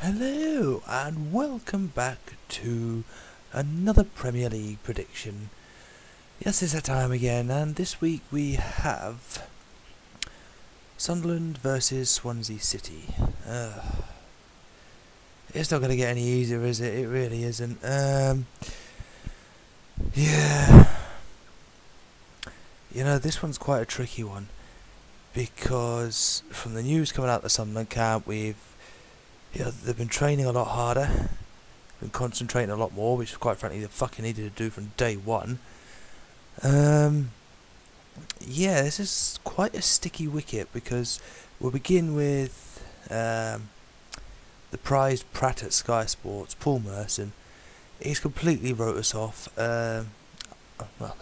Hello and welcome back to another Premier League prediction. Yes, it's that time again, and this week we have Sunderland versus Swansea City. It's not going to get any easier, is it? It really isn't. Yeah. You know, this one's quite a tricky one because from the news coming out of the Sunderland camp, they've been training a lot harder, been concentrating a lot more, which quite frankly they fucking needed to do from day one. Yeah, this is quite a sticky wicket because we'll begin with the prized Pratt at Sky Sports, Paul Merson. He's completely wrote us off. Well,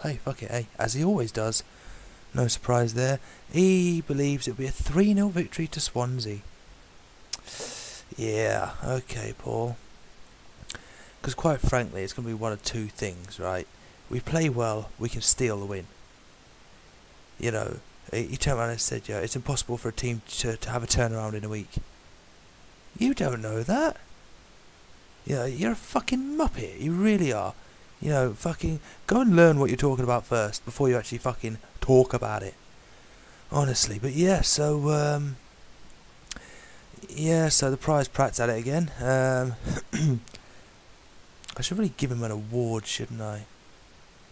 hey, fuck it, hey, as he always does. No surprise there. He believes it'll be a 3-0 victory to Swansea. Yeah, okay, Paul. Because quite frankly, it's going to be one of two things, right? We play well, we can steal the win. You know, he turned around and said, yeah, it's impossible for a team to have a turnaround in a week. You don't know that. You know, you're a fucking muppet, you really are. You know, fucking go and learn what you're talking about first before you actually fucking talk about it. Honestly, but yeah, so the prize Pratt's at it again. I should really give him an award, shouldn't I?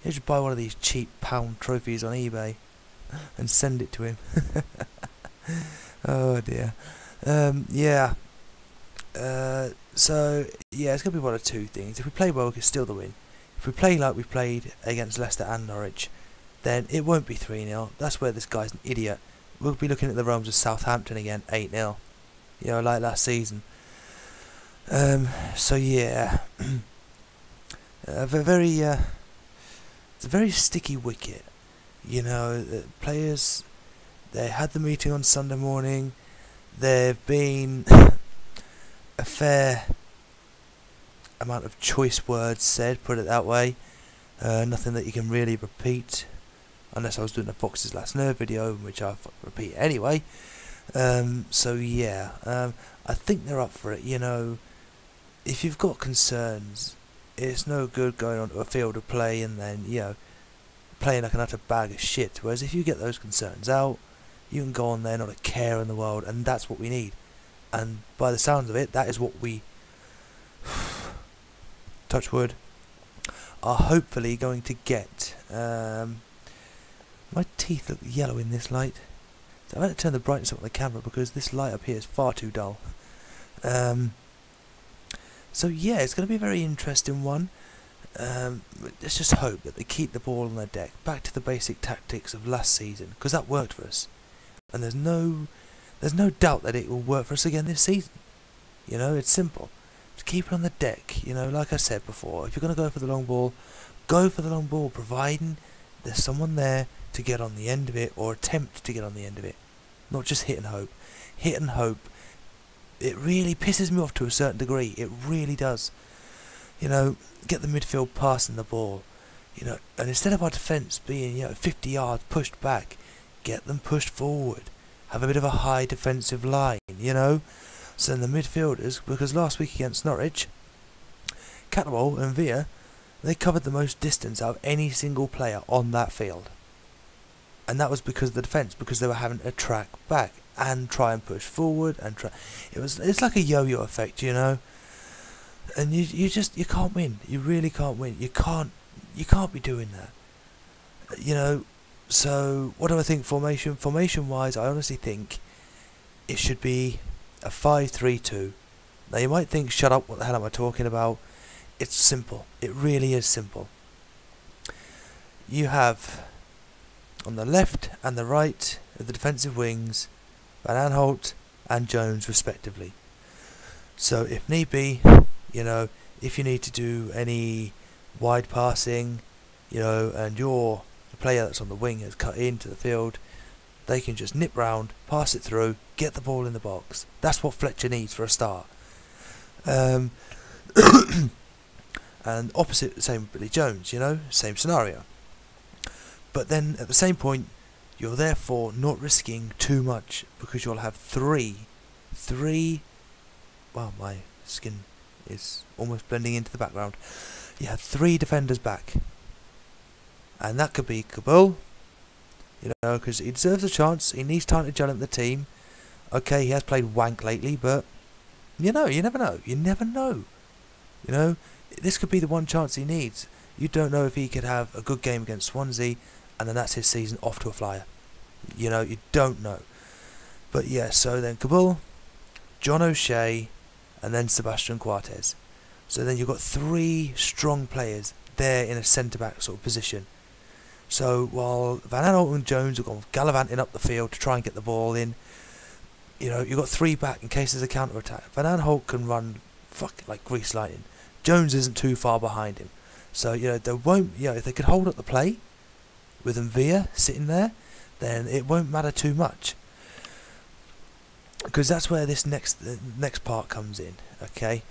He should buy one of these cheap pound trophies on eBay and send it to him. Oh dear. So yeah, it's gonna be one of two things. If we play well, we can steal the win. If we play like we played against Leicester and Norwich, then it won't be 3-0. That's where this guy's an idiot. We'll be looking at the realms of Southampton again, 8-0. You know, like last season. So yeah, it's a very sticky wicket. You know, the players, they had the meeting on Sunday morning. There've been a fair amount of choice words said, put it that way. Nothing that you can really repeat, unless I was doing a Fox's Last Nerve video, which I repeat anyway. So yeah, I think they're up for it. You know, if you've got concerns, it's no good going onto a field of play and then, you know, playing like an utter bag of shit. Whereas if you get those concerns out, you can go on there, not a care in the world, and that's what we need. And by the sounds of it, that is what we, touch wood, are hopefully going to get. My teeth look yellow in this light. So I'm going to turn the brightness up on the camera because this light up here is far too dull. So yeah, it's going to be a very interesting one. Let's just hope that they keep the ball on their deck. Back to the basic tactics of last season, because that worked for us. And there's no doubt that it will work for us again this season. You know, it's simple. Just keep it on the deck. You know, like I said before, if you're going to go for the long ball, go for the long ball, providing there's someone there to get on the end of it, or attempt to get on the end of it. Not just hit and hope. Hit and hope, it really pisses me off to a certain degree. It really does. You know, get the midfield passing the ball. You know, and instead of our defence being, 50 yards pushed back, get them pushed forward. Have a bit of a high defensive line, you know. So then the midfielders, because last week against Norwich, Catterwall and Villa, they covered the most distance out of any single player on that field. And that was because of the defence, because they were having to track back and try and push forward and try. It's like a yo-yo effect, you know. And you can't win. You really can't win. You can't be doing that. You know. So what do I think formation wise? I honestly think it should be a 5-3-2. Now you might think, shut up, what the hell am I talking about? It's simple. It really is simple. You have on the left and the right of the defensive wings Van Aanholt and Jones respectively. So if need be, you know, if you need to do any wide passing, you know, and the player that's on the wing has cut into the field, they can just nip round, pass it through, get the ball in the box. That's what Fletcher needs for a start. And opposite, the same with Billy Jones, you know, same scenario. But then at the same point, you're therefore not risking too much, because you'll have three Wow, my skin is almost blending into the background. You have 3 defenders back. And that could be Kabul, you know, because he deserves a chance. He needs time to gel into the team. Okay, he has played wank lately, but, you know, you never know. You never know. You know, this could be the one chance he needs. You don't know if he could have a good game against Swansea, and then that's his season off to a flyer. You know, you don't know. But yeah, so then Kabul, John O'Shea, and then Sebastian Coates. So then you've got 3 strong players there in a centre-back sort of position. So while Van Aanholt and Jones have gone gallivanting up the field to try and get the ball in, you know, you've got 3 back in case there's a counter-attack. Van Aanholt can run fucking like grease lightning. Jones isn't too far behind him. So, you know, they won't, you know, if they could hold up the play with Mvia sitting there, then it won't matter too much. Because that's where this next part comes in, okay?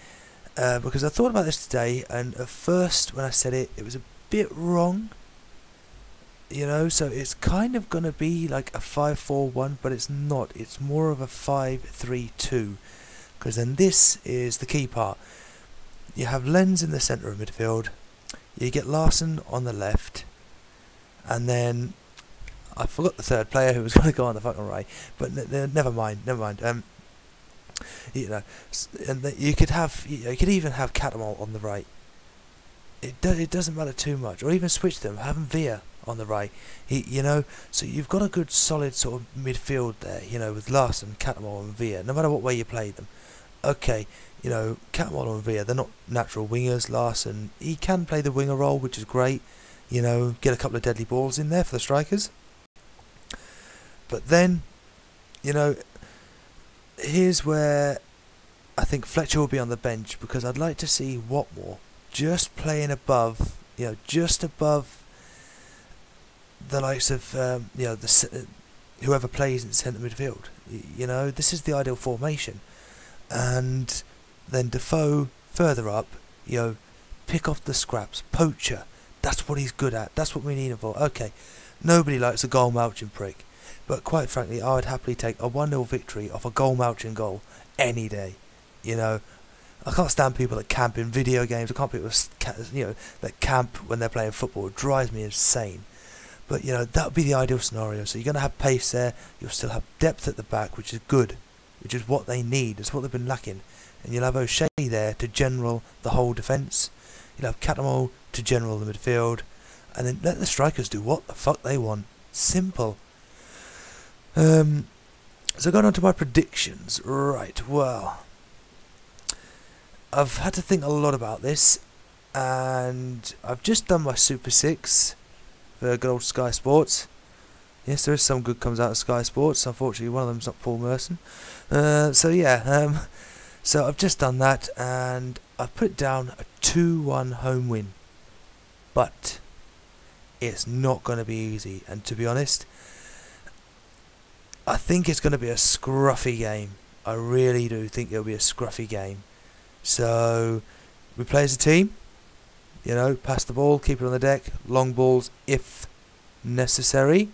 Because I thought about this today, and at first when I said it, it was a bit wrong. You know, so it's kind of going to be like a 5-4-1, but it's not. It's more of a 5-3-2. Because then this is the key part. You have Lenz in the centre of midfield. You get Larson on the left. And then I forgot the third player who was going to go on the fucking right. But never mind. You know, and you could have, you could even have Catamol on the right. It doesn't matter too much, or even switch them. Have Mvia on the right. You know, so you've got a good solid sort of midfield there. You know, with Larson, Catamol, and Mvia. No matter what way you play them. Okay, you know, Catamol and Mvia, they're not natural wingers. Larson, he can play the winger role, which is great. You know, get a couple of deadly balls in there for the strikers. But then, you know, here's where I think Fletcher will be on the bench, because I'd like to see Watmore just playing above, you know, just above the likes of, you know, whoever plays in centre midfield. You know, this is the ideal formation. And then Defoe further up, you know, pick off the scraps, poacher. That's what he's good at. That's what we need him for. Okay, nobody likes a goal-mouching prick. But quite frankly, I would happily take a 1-0 victory off a goal-mouching goal any day. You know, I can't stand people that camp in video games. I can't people, you know, that camp when they're playing football. It drives me insane. But, you know, that would be the ideal scenario. So you're going to have pace there. You'll still have depth at the back, which is good. Which is what they need. It's what they've been lacking. And you'll have O'Shea there to general the whole defence. You'll have Catamol to general the midfield. And then let the strikers do what the fuck they want. Simple. So going on to my predictions. Right, well, I've had to think a lot about this, and I've just done my Super 6 for good old Sky Sports. Yes, there is some good comes out of Sky Sports. Unfortunately, one of them's not Paul Merson. So yeah, so I've just done that, and I've put down a 2-1 home win. But it's not going to be easy, and to be honest, I think it's going to be a scruffy game. I really do think it'll be a scruffy game. So we play as a team. You know, pass the ball, keep it on the deck, long balls if necessary.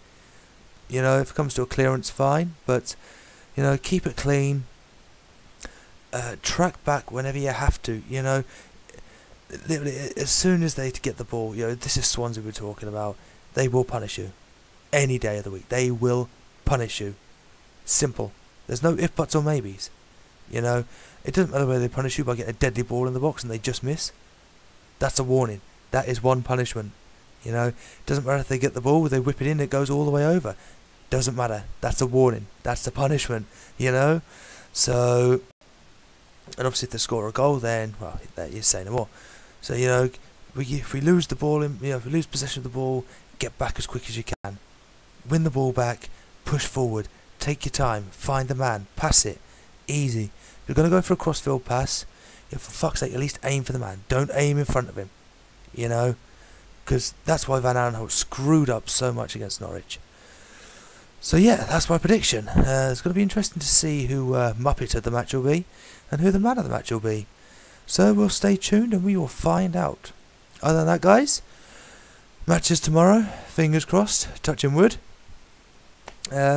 You know, if it comes to a clearance, fine. But, you know, keep it clean. Track back whenever you have to. You know, literally, as soon as they get the ball, you know, this is Swansea we're talking about. They will punish you. Any day of the week. They will punish you. Simple. There's no if, buts or maybes. You know, it doesn't matter whether they punish you by getting a deadly ball in the box and they just miss. That's a warning. That is one punishment. You know, it doesn't matter if they get the ball, they whip it in, it goes all the way over. Doesn't matter. That's a warning. That's the punishment. You know, so, and obviously if they score a goal, then well, you say no more. So you know, if we lose the ball, you know, if we lose possession of the ball, get back as quick as you can. Win the ball back. Push forward. Take your time. Find the man. Pass it. Easy. If you're going to go for a crossfield pass, you know, for fuck's sake, at least aim for the man. Don't aim in front of him. You know, because that's why Van Aanholt screwed up so much against Norwich. So yeah, that's my prediction. It's going to be interesting to see who Muppet of the match will be, and who the man of the match will be. So we'll stay tuned and we will find out. Other than that, guys, matches tomorrow. Fingers crossed. Touching wood.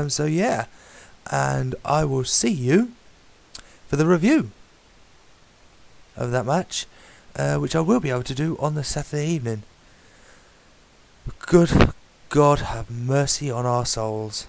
So yeah, and I will see you for the review. of that match, which I will be able to do on the Saturday evening. Good God have mercy on our souls.